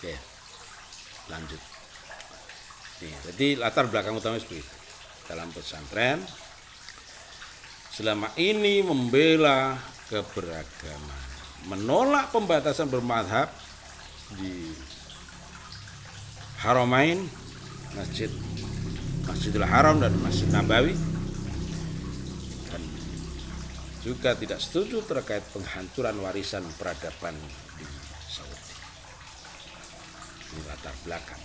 Oke, lanjut. Nih, jadi latar belakang utama seperti itu. Dalam pesantren selama ini membela keberagaman, menolak pembatasan bermadhab di Haramain, Masjidil Haram dan Masjid Nabawi, dan juga tidak setuju terkait penghancuran warisan peradaban di Saudi. Ini latar belakang.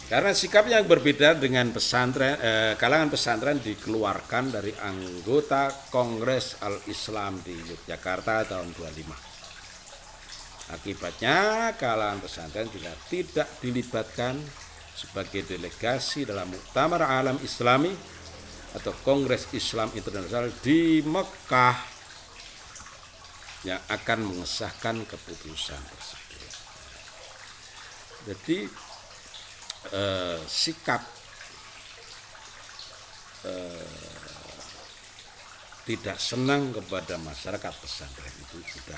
Karena sikap yang berbeda dengan pesantren, kalangan pesantren dikeluarkan dari anggota Kongres Al-Islam di Yogyakarta tahun 25. Akibatnya kalangan pesantren juga tidak dilibatkan sebagai delegasi dalam Muktamar Alam Islami atau Kongres Islam Internasional di Mekah yang akan mengesahkan keputusan tersebut. Jadi sikap tidak senang kepada masyarakat pesantren itu sudah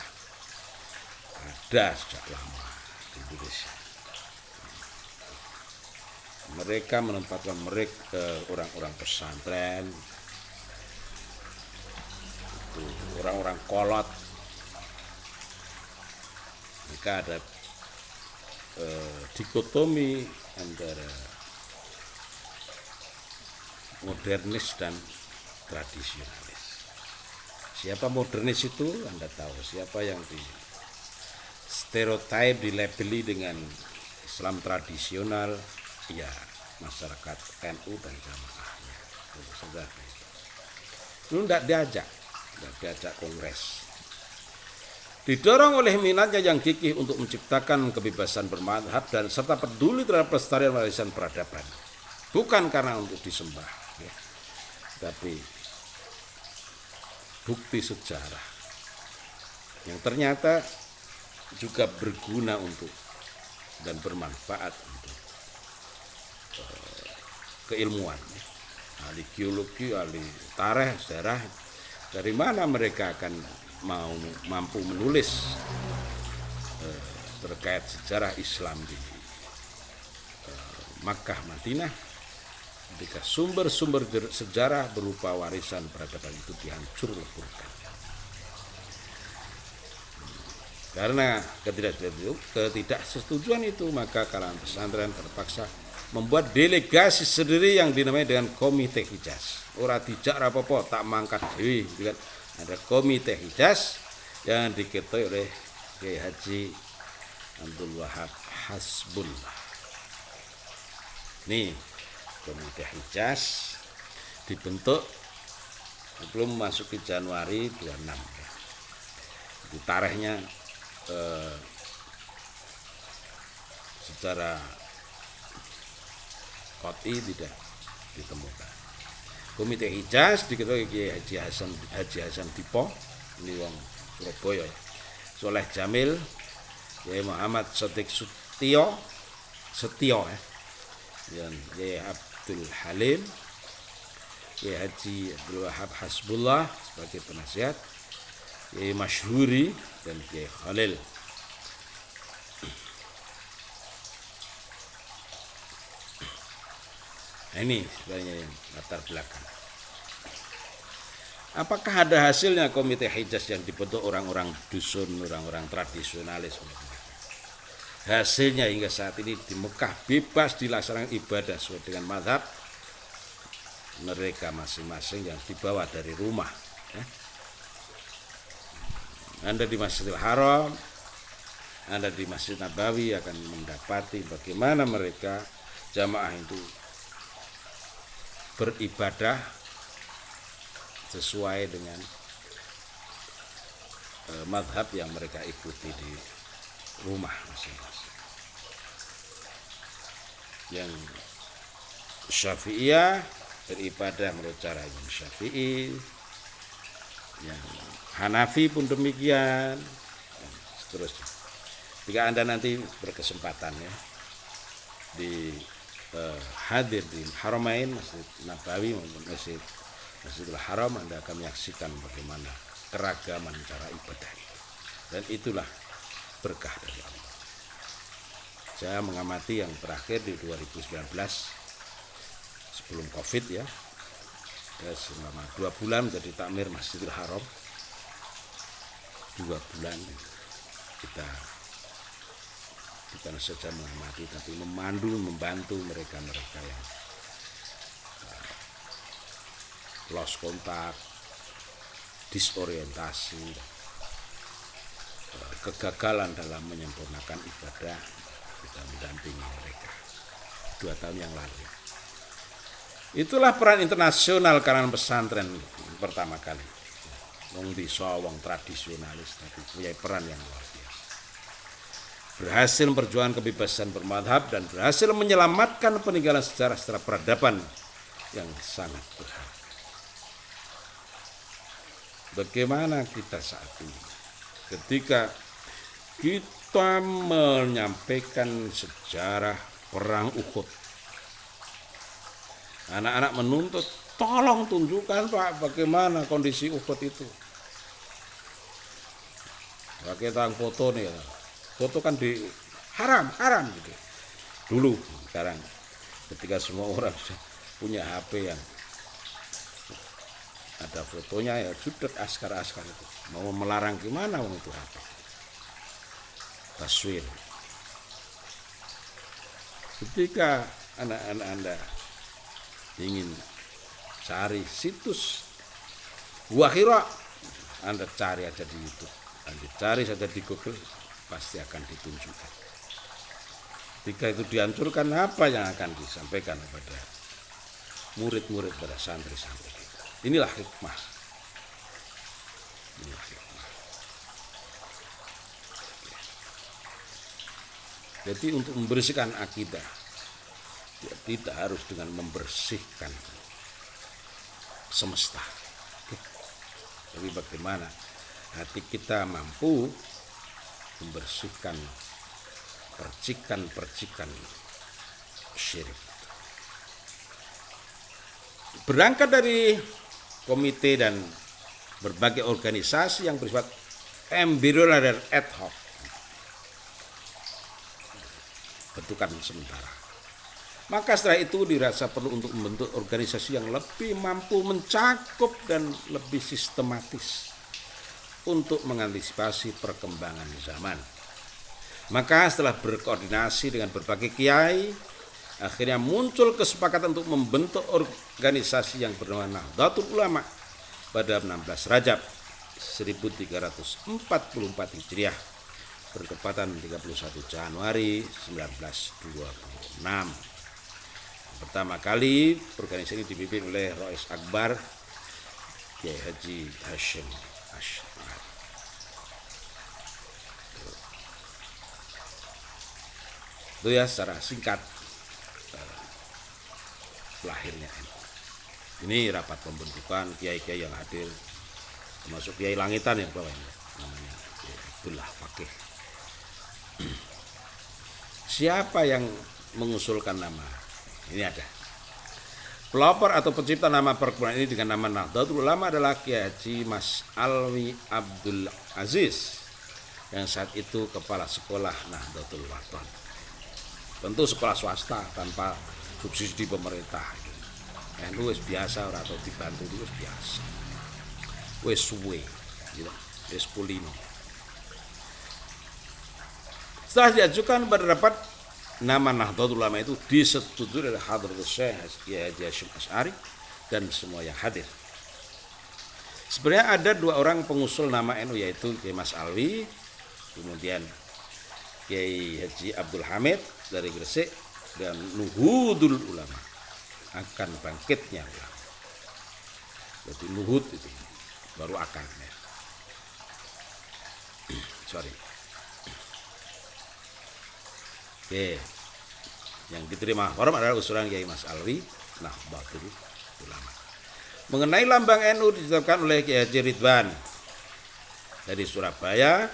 ada sejak lama di Indonesia. Mereka menempatkan orang-orang pesantren itu orang-orang kolot. Mereka ada dikotomi antara modernis dan tradisionalis. Siapa modernis itu Anda tahu, siapa yang di stereotip dilabeli dengan Islam tradisional, ya masyarakat NU dan jamaahnya. Itu tidak diajak kongres. Didorong oleh minatnya yang gigih untuk menciptakan kebebasan bermadhab dan serta peduli terhadap pelestarian warisan peradaban, bukan karena untuk disembah, ya, tapi bukti sejarah yang ternyata juga berguna untuk dan bermanfaat untuk keilmuan, ahli geologi, ahli tarikh, sejarah. Dari mana mereka akan mampu menulis terkait sejarah Islam di Makkah, Madinah, ketika sumber-sumber sejarah berupa warisan peradaban itu dihancur leburkan. Karena ketidaksetujuan itu, maka kalangan pesantren terpaksa membuat delegasi sendiri yang dinamai dengan Komite Hijaz. Ora dijak rapopo, tak mangkat dewi, kan? Ada Komite Hijaz yang diketuai oleh Kiai Haji Abdul Wahab Hasbullah. Nih, Komite Hijaz dibentuk sebelum memasuki Januari 26. Itu tarikhnya secara qat'i tidak ditemukan. Komite Hijaz diketuai Kiai Haji Hasan Dipo, ini wong Surabaya. Soleh Jamil, Kiai Muhammad Sotik Setio, dan Kiai Abdul Halim, Kiai Haji Abdul Wahab Hasbullah sebagai penasihat, Kiai Masyhuri dan Kiai Khalil. Nah, ini sebenarnya yang latar belakang. Apakah ada hasilnya Komite Hijaz yang dibentuk orang-orang dusun, orang-orang tradisionalis? Hasilnya hingga saat ini di Mekah bebas dilaksanakan ibadah sesuai dengan mazhab mereka masing-masing yang dibawa dari rumah. Anda di Masjidil Haram, Anda di Masjid Nabawi akan mendapati bagaimana mereka jamaah itu beribadah sesuai dengan mazhab yang mereka ikuti di rumah masing-masing. Yang Syafi'iyah beribadah menurut cara Imam Syafi'i, yang Hanafi pun demikian, dan seterusnya. Jika Anda nanti berkesempatan ya di hadir di Haramain, Masjid Nabawi maupun Masjidil Haram, Anda akan menyaksikan bagaimana keragaman cara ibadah itu. Dan itulah berkah dari Allah. Saya mengamati yang terakhir di 2019 sebelum COVID ya selama 2 bulan menjadi takmir Masjidil Haram. 2 bulan kita bukan saja mengamati tapi memandu, membantu mereka-mereka yang lost kontak, disorientasi, kegagalan dalam menyempurnakan ibadah. Kita mendampingi mereka 2 tahun yang lalu. Itulah peran internasional kalangan pesantren pertama kali. Wong desa, wong tradisionalis tapi punya peran yang luar biasa. Berhasil memperjuangkan kebebasan bermadhab dan berhasil menyelamatkan peninggalan sejarah peradaban yang sangat berharga. Bagaimana kita saat ini ketika kita menyampaikan sejarah perang Uhud, anak-anak menuntut, tolong tunjukkan Pak bagaimana kondisi Uhud itu. Pakai tang foto nih ya. Foto kan di haram gitu. Dulu, sekarang ketika semua orang punya HP yang ada fotonya ya sudah askar-askar itu. Mau melarang gimana wong itu HP. Taswir. Ketika anak-anak Anda ingin cari situs Gua Hira, Anda cari aja di YouTube, Anda cari saja di Google, pasti akan ditunjukkan. Ketika itu dihancurkan, apa yang akan disampaikan kepada murid-murid, pada santri-santri kita. Inilah hikmah. Inilah hikmah. Jadi untuk membersihkan akidah, ya tidak harus dengan membersihkan semesta. Tapi bagaimana hati kita mampu membersihkan percikan-percikan syirik. Berangkat dari komite dan berbagai organisasi yang bersifat embryonal dan ad hoc, bentukan sementara. Maka setelah itu dirasa perlu untuk membentuk organisasi yang lebih mampu mencakup dan lebih sistematis untuk mengantisipasi perkembangan zaman. Maka setelah berkoordinasi dengan berbagai kiai, akhirnya muncul kesepakatan untuk membentuk organisasi yang bernama Nahdlatul Ulama pada 16 Rajab 1344 Hijriah bertepatan 31 Januari 1926. Pertama kali organisasi ini dipimpin oleh Rais Akbar Kiai Haji Hashim Asy'ari. Itu ya secara singkat lahirnya NU. Ini rapat pembentukan kiai-kiai yang hadir, termasuk Kiai Langitan yang bawah ini, namanya Abdullah Fakih. Siapa yang mengusulkan nama? Ini ada. Pelopor atau pencipta nama perkumpulan ini dengan nama Nahdlatul Ulama adalah Kiai Haji Mas Alwi Abdul Aziz yang saat itu kepala sekolah Nahdlatul Wathon. Tentu sekolah swasta tanpa subsidi pemerintah. NU wis biasa ora tau dibantu wis biasa. Wis suwe, gitu. Wis kulino. Setelah diajukan pada rapat, nama Nahdlatul Ulama itu disetujui oleh Hadratus Syekh Kiai Haji Hashim Asy'ari dan semua yang hadir. Sebenarnya ada 2 orang pengusul nama NU, yaitu Kiai Mas Alwi, kemudian Kiai Haji Abdul Hamid dari Gresik, dan Nuhudul Ulama, akan bangkitnya ulama. Jadi nuhud itu baru akan ya. Sorry. Oke. Yang diterima forum adalah usulan Kiai Mas Alwi Nahdlatul Ulama. Mengenai lambang NU ditetapkan oleh Kiai Haji Ridwan dari Surabaya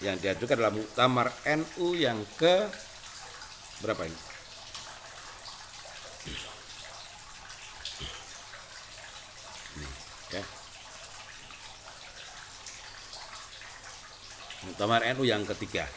yang diajukan dalam muktamar NU yang ke berapa ini? Ya. Muktamar NU yang ketiga